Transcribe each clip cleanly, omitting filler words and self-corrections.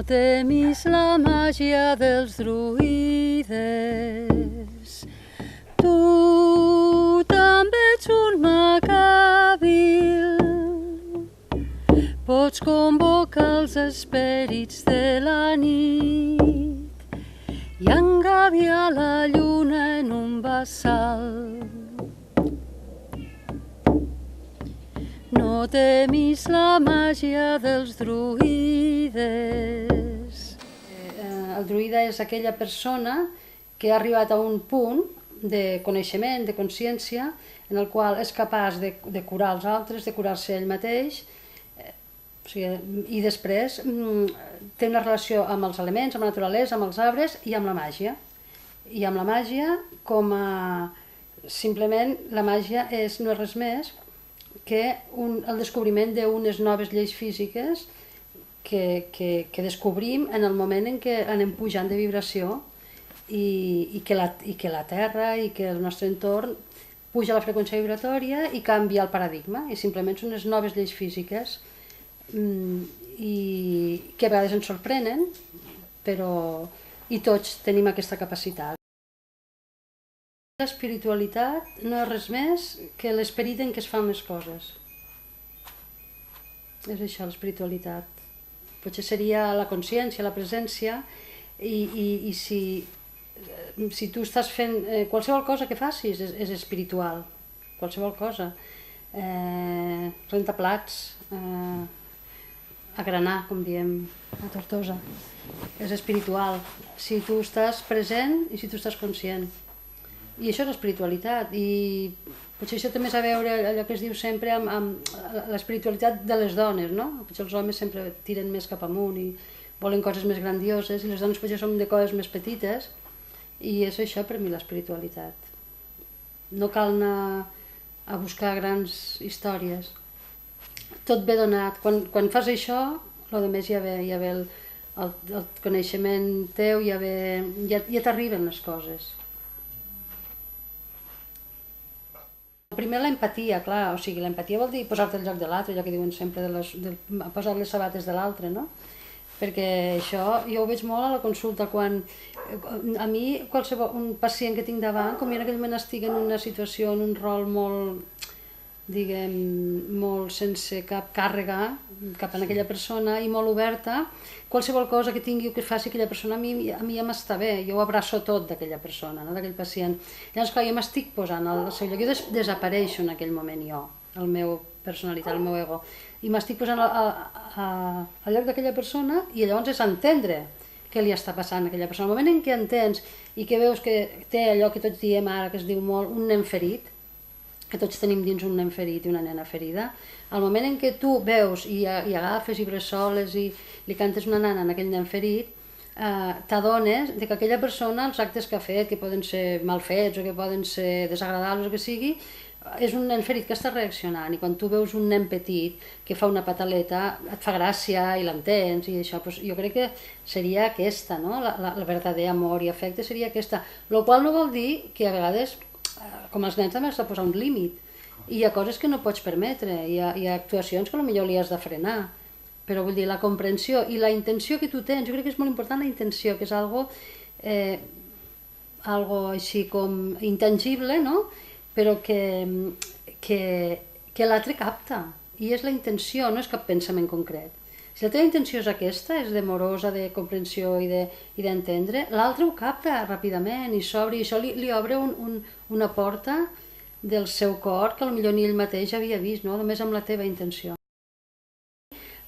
temis la màgia dels druides. Tu també ets un macàbil. Pots convocar els esperits de la nit i engabiar la lluna en un bassal. No temis la màgia dels druides. El druida és aquella persona que ha arribat a un punt de coneixement, de consciència, en el qual és capaç de curar els altres, de curar-se ell mateix, i després té una relació amb els elements, amb la naturalesa, amb els arbres i amb la màgia. I amb la màgia simplement la màgia no és res més que el descobriment d'unes noves lleis físiques que descobrim en el moment en què anem pujant de vibració i que la Terra i que el nostre entorn puja la freqüència vibratòria i canvia el paradigma, i simplement són unes noves lleis físiques i que a vegades ens sorprenen, i tots tenim aquesta capacitat. L'espiritualitat no és res més que l'esperit en què es fan les coses. És això, l'espiritualitat. Potser seria la consciència, la presència, i si tu estàs fent qualsevol cosa que facis és espiritual, qualsevol cosa. Rentar plats, agranar, com diem a Tortosa, és espiritual. Si tu estàs present i si tu estàs conscient. I això és l'espiritualitat, i potser això també és a veure allò que es diu sempre amb l'espiritualitat de les dones, no? Potser els homes sempre tiren més cap amunt i volen coses més grandioses, i les dones potser som de coses més petites, i és això per mi l'espiritualitat. No cal anar a buscar grans històries. Tot ve donat. Quan fas això, el més ja ve el coneixement teu, ja t'arriben les coses. Primer l'empatia, clar, o sigui, l'empatia vol dir posar-te al lloc de l'altre, allò que diuen sempre posar les sabates de l'altre, no? Perquè això jo ho veig molt a la consulta, quan a mi un pacient que tinc davant, com jo en aquell moment estic en una situació, en un rol molt, diguem, molt sense cap càrrega cap a aquella persona i molt oberta, qualsevol cosa que tingui o que faci aquella persona a mi ja m'està bé, jo ho abraço tot d'aquella persona, d'aquell pacient. Llavors, clar, jo m'estic posant al seu lloc, jo desapareixo en aquell moment jo, la meva personalitat, el meu ego, i m'estic posant al lloc d'aquella persona, i llavors és entendre què li està passant a aquella persona. El moment en què entens i que veus que té allò que tots diem ara, que es diu molt un nen ferit, que tots tenim dins un nen ferit i una nena ferida, al moment en què tu veus i agafes i bressoles i li cantes una nana a aquell nen ferit, t'adones que aquella persona, els actes que ha fet, que poden ser mal fets o que poden ser desagradables o que sigui, és un nen ferit que està reaccionant, i quan tu veus un nen petit que fa una pataleta et fa gràcia i l'entens, i això, jo crec que seria aquesta, no? El verdader amor i afecte seria aquesta, el qual no vol dir que a vegades, com els nens, també has de posar un límit, i hi ha coses que no pots permetre, hi ha actuacions que potser li has de frenar, però vull dir, la comprensió i la intenció que tu tens, jo crec que és molt important la intenció, que és algo així com intangible, no? Però que l'altre capta, i és la intenció, no és cap pensament concret. Si la teva intenció és aquesta, és d'amorosa, de comprensió i d'entendre, l'altre ho capta ràpidament i s'obre, i això li obre una porta del seu cor que potser ni ell mateix havia vist, només amb la teva intenció.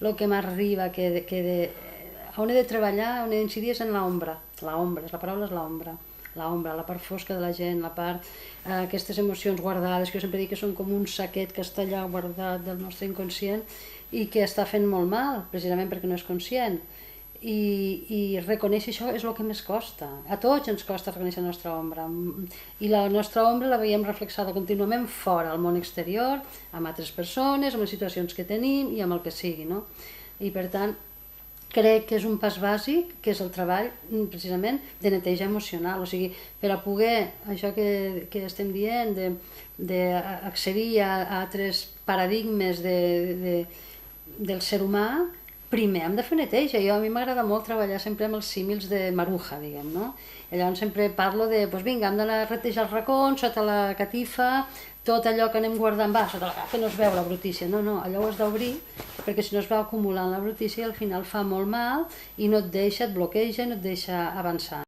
El que m'arriba, on he de treballar, on he d'incidir és en l'ombra. La paraula és l'ombra. La part fosca de la gent, la part, aquestes emocions guardades, que jo sempre dic que són com un saquet que està allà guardat del nostre inconscient i que està fent molt mal, precisament perquè no és conscient. I reconèixer això és el que més costa. A tots ens costa reconèixer la nostra ombra. I la nostra ombra la veiem reflexada contínuament fora, al món exterior, amb altres persones, amb les situacions que tenim i amb el que sigui, no? I per tant, crec que és un pas bàsic, que és el treball, precisament, de neteja emocional. O sigui, per a poder, això que estem dient, d'accedir a altres paradigmes del ser humà, primer hem de fer neteja. A mi m'agrada molt treballar sempre amb els símils de Maruja, diguem, no? I llavors sempre parlo de, doncs vinga, hem d'anar a retejar els racons, sota la catifa, tot allò que anem guardant, va, sota la que no es veu la brutícia. No, no, allò ho has d'obrir, perquè si no es va acumulant la brutícia i al final fa molt mal i no et deixa, et bloqueja i no et deixa avançar.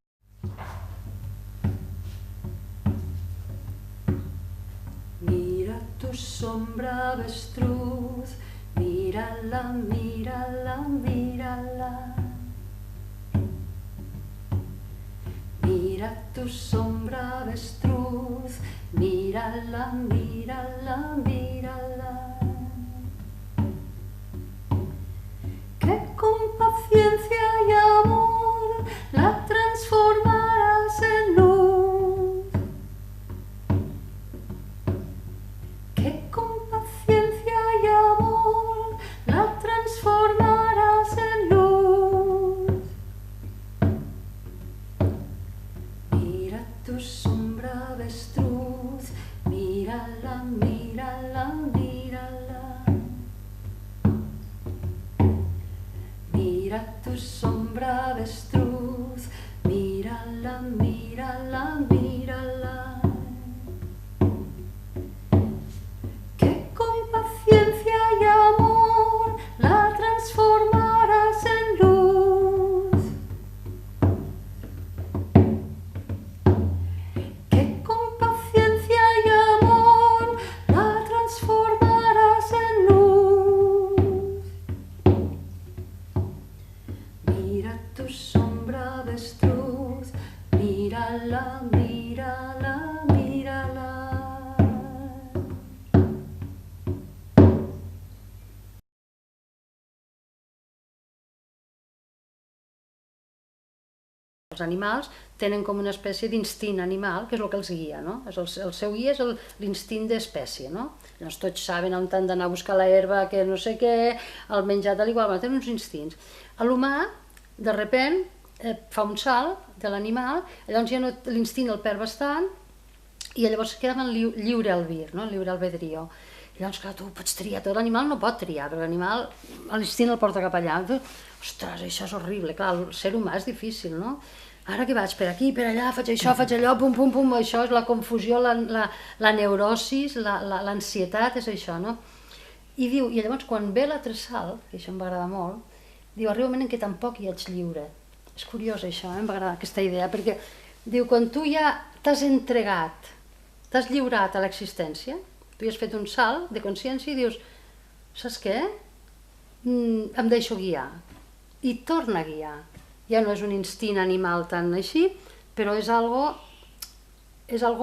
Mira tu sombra avestruz, mírala, mírala, mírala. Mira tu sombra avestruz, mírala, mírala, mírala. Que con paciencia y amor la transformarás en luz. Que con paciencia y amor la transformarás en luz. Mira tu sombra avestruz, mírala, mírala, mírala. Mira tu sombra avestruz, mírala, mírala, mírala. Que con paciencia y amor la transformarás en luz. Que con paciencia y amor la transformarás en luz. Mira tu sombra avestruz, mírala, mírala, mírala. Els animals tenen com una espècie d'instint animal, que és el que els guia, no? El seu guia és l'instint d'espècie, no? Llavors tots saben on han d'anar a buscar la herba, que no sé què, el menjar tal igual, tenen uns instints. L'humà, de repent, fa un salt de l'animal, llavors ja l'instint el perd bastant i llavors queda en lliure albir, no? Lliure albedrío. Llavors, clar, tu pots triar, tot l'animal no pot triar, perquè l'animal, l'instint el porta cap allà. Ostres, això és horrible, clar, el ser humà és difícil, no? Ara que vaig per aquí, per allà, faig això, faig allò, pum, pum, pum, això és la confusió, la neurosis, l'ansietat, és això, no? I diu, i llavors quan ve l'altre salt, que això em va agradar molt, diu, arriba un moment en què tampoc hi ets lliure. És curiós això, em va agradar aquesta idea, perquè diu, quan tu ja t'has entregat, t'has lliurat a l'existència, tu ja has fet un salt de consciència i dius, saps què? Em deixo guiar. I torna a guiar. Ja no és un instint animal tan així, però és algo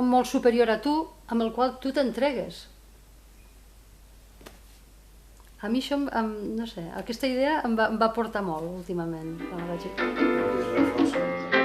molt superior a tu, amb el qual tu t'entregues. A mi això, no sé, aquesta idea em va portar molt últimament, quan la vaig...